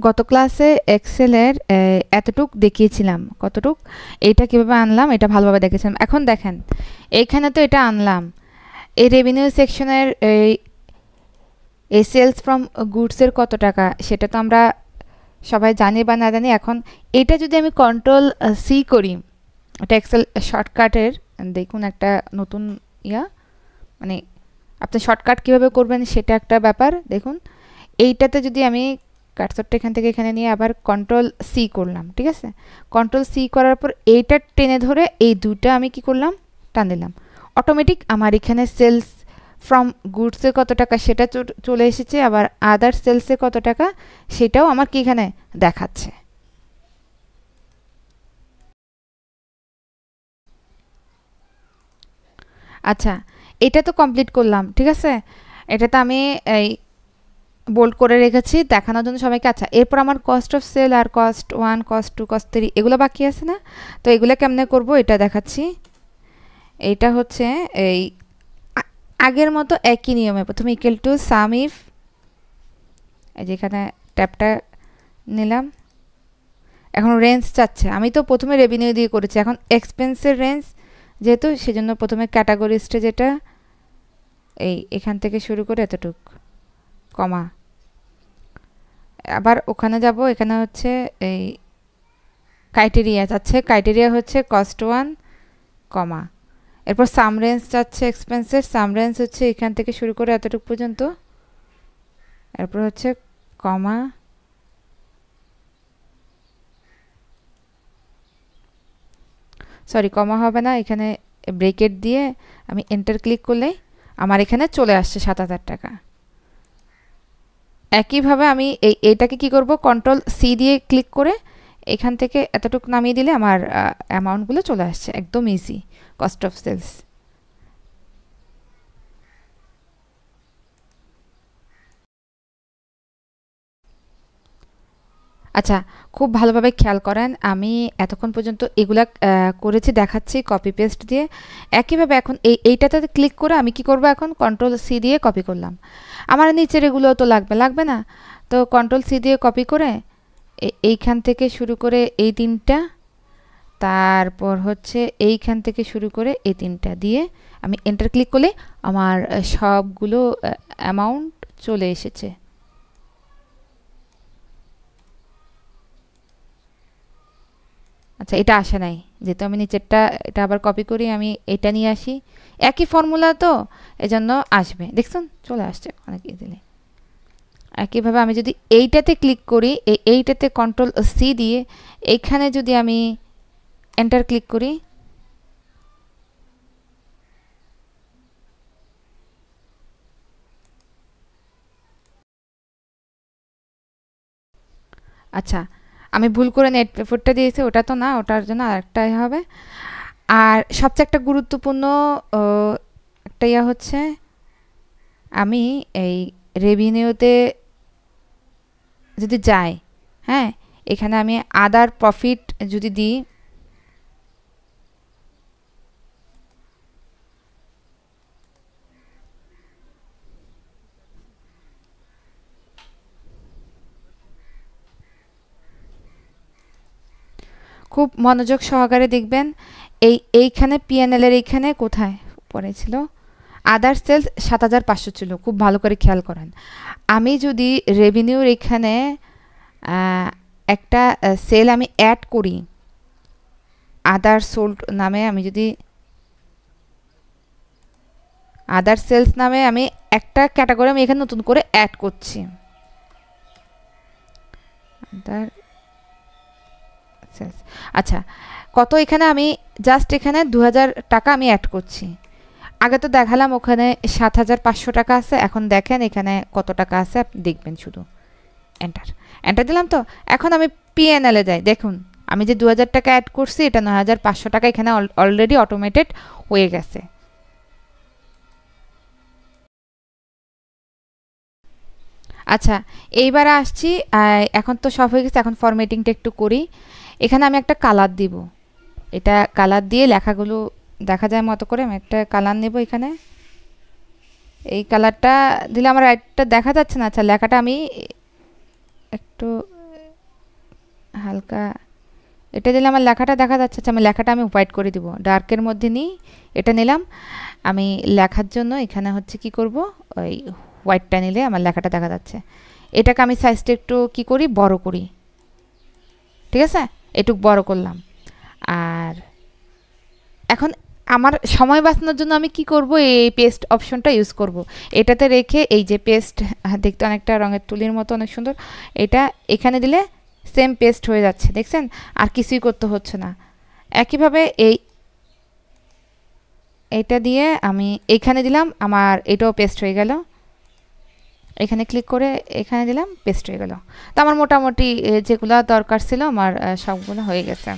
গত ক্লাসে এক্সেলের এতটুক দেখিয়েছিলাম, কতটুক এইটা কীভাবে আনলাম এটা ভালোভাবে দেখেছিলাম। এখন দেখেন এইখানে তো এটা আনলাম, এই রেভিনিউ সেকশনের এই সেলস ফ্রম গুডসের কত টাকা সেটা তো আমরা সবাই জানি বা না জানি। এখন এটা যদি আমি কন্ট্রোল সি করি, এটা এক্সেল শর্টকাটের, দেখুন একটা নতুন মানে আপনি শর্টকাট কীভাবে করবেন সেটা একটা ব্যাপার। দেখুন এইটাতে যদি আমি কার্সরটা এখান থেকে এখানে নিয়ে আবার কন্ট্রোল সি করলাম, ঠিক আছে, কন্ট্রোল সি করার পর এইটা টেনে ধরে এই দুটা আমি কি করলাম, টান দিলাম, অটোমেটিক আমার এখানে সেলস ফ্রম গুডসে কত টাকা সেটা চলে এসেছে, আবার আদার সেলসে কত টাকা সেটাও আমার কি এখানে দেখাচ্ছে। আচ্ছা, এটা তো কমপ্লিট করলাম, ঠিক আছে, এটা তো আমি এই বোল্ড করে রেখেছি দেখানোর জন্য সবাইকে। আচ্ছা, এরপর আমার কস্ট অফ সেল আর কস্ট 1, কস্ট 2, কস্ট 3 এগুলো বাকি আছে না? তো এগুলো কেমনে করব এটা দেখাচ্ছি। এইটা হচ্ছে এই আগের মতো একই নিয়মে প্রথমে ইকুয়াল টু সাম ইফ, এই যেখানে ট্যাবটা নিলাম, এখন রেঞ্জ চাচ্ছে, আমি তো প্রথমে রেভিনিউ দিয়ে করেছি, এখন এক্সপেন্সের রেঞ্জ যেহেতু সেজন্য প্রথমে ক্যাটাগরিজটা যেটা এই এখান থেকে শুরু করে এতটুক কমা, আবার ওখানে যাব, এখানে হচ্ছে এই ক্রাইটেরিয়া যাচ্ছে, ক্রাইটেরিয়া হচ্ছে কস্ট 1 কমা, এরপর সাম রেঞ্জ যাচ্ছে এক্সপেন্সের, সাম রেঞ্জ হচ্ছে এখান থেকে শুরু করে এতটুকু পর্যন্ত, এরপর হচ্ছে কমা, সরি কমা হবে না, এখানে ব্রেকেট দিয়ে আমি এন্টার ক্লিক করলেই আমার এখানে চলে আসছে 7000 টাকা। একইভাবে আমি এইটাকে কি করব, কন্ট্রোল সি দিয়ে ক্লিক করে এখান থেকে এতটুকু নামিয়ে দিলে আমার অ্যামাউন্টগুলো চলে আসছে, একদম ইজি কস্ট অফ সেলস। আচ্ছা, খুব ভালোভাবে খেয়াল করেন, আমি এতক্ষণ পর্যন্ত এগুলা করেছি দেখাচ্ছি কপি পেস্ট দিয়ে। একইভাবে এখন এইটাতে ক্লিক করে আমি কি করব, এখন কন্ট্রোল সি দিয়ে কপি করলাম, আমার নিচের এগুলো তো লাগবে না, তো কন্ট্রোল সি দিয়ে কপি করে এইখান থেকে শুরু করে এই তিনটা, তারপর হচ্ছে এইখান থেকে শুরু করে এই তিনটা দিয়ে আমি এন্টার ক্লিক করলে আমার সবগুলো অ্যামাউন্ট চলে এসেছে। আচ্ছা, এটা আসে নাই যেহেতু আমি নিচেরটা, এটা আবার কপি করি, আমি এটা নিয়ে আসি, একই ফর্মুলা তো এজন্য আসবে, দেখছেন চলে আসছে অনেক ইজিলি। একইভাবে আমি যদি এইটাতে ক্লিক করি, এইটাতে কন্ট্রোল সি দিয়ে এইখানে যদি আমি এন্টার ক্লিক করি, আচ্ছা আমি ভুল করে নেট পেপারটা দিয়েছি, ওটা তো না, ওটার জন্য আরেকটাই হবে। আর সবচেয়ে একটা গুরুত্বপূর্ণ একটা হচ্ছে আমি এই রেভিনিউতে যদি যাই, হ্যাঁ, এখানে আমি আদার প্রফিট যদি দিই, খুব মনোযোগ সহকারে দেখবেন, এইখানে পিএনএল এর এইখানে কোথায় পড়েছিল আদার সেলস 7500 ছিল, খুব ভালো করে খেয়াল করেন। আমি যদি রেভিনিউর এখানে একটা সেল আমি অ্যাড করি, আদার সোল্ড নামে, আমি যদি আদার সেলস নামে আমি একটা ক্যাটাগরি আমি এখানে নতুন করে অ্যাড করছি, আদার সেলস। আচ্ছা, কত এখানে আমি জাস্ট এখানে 2000 টাকা আমি অ্যাড করছি, আগে তো দেখালাম ওখানে 7500 টাকা আছে, এখন দেখেন এখানে কত টাকা আছে আপনি দেখবেন, শুধু এন্টার এন্টার দিলাম। তো এখন আমি পিএনএল এ যাই, দেখুন আমি যে 2000 টাকা অ্যাড করছি এটা 9500 টাকা এখানে অলরেডি অটোমেটেড হয়ে গেছে। আচ্ছা, এইবার আসছি, এখন তো সব হয়ে গেছে, এখন ফরম্যাটিংটা একটু করি। এখানে আমি একটা কালার দিব, এটা কালার দিয়ে লেখাগুলো দেখা যায় মতো করে আমি একটা কালার নেব, এখানে এই কালারটা দিলে আমার রাইটটা দেখা যাচ্ছে না। আচ্ছা, লেখাটা আমি একটু হালকা এটা দিলে আমার লেখাটা দেখা যাচ্ছে। আচ্ছা, আমি লেখাটা আমি হোয়াইট করে দিব, ডার্কের মধ্যে নিই, এটা নিলাম। আমি লেখার জন্য এখানে হচ্ছে কি করব, ওই হোয়াইটটা নিলে আমার লেখাটা দেখা যাচ্ছে। এটাকে আমি সাইজটা একটু কি করি, বড় করি, ঠিক আছে, এটুক বড় করলাম। আর এখন আমার সময় বাঁচানোর জন্য আমি কি করব, এই পেস্ট অপশনটা ইউজ করব। এটাতে রেখে এই যে পেস্ট, দেখতে অনেকটা রঙের তুলির মতো অনেক সুন্দর, এটা এখানে দিলে সেম পেস্ট হয়ে যাচ্ছে, দেখছেন, আর কিছুই করতে হচ্ছে না। একইভাবে এইটা দিয়ে আমি এখানে দিলাম, আমার এটাও পেস্ট হয়ে গেল। এখানে ক্লিক করে এখানে দিলাম, পেস্ট হয়ে গেল। তো আমার মোটামুটি যেগুলো দরকার ছিল আমার সবগুলো হয়ে গেছে।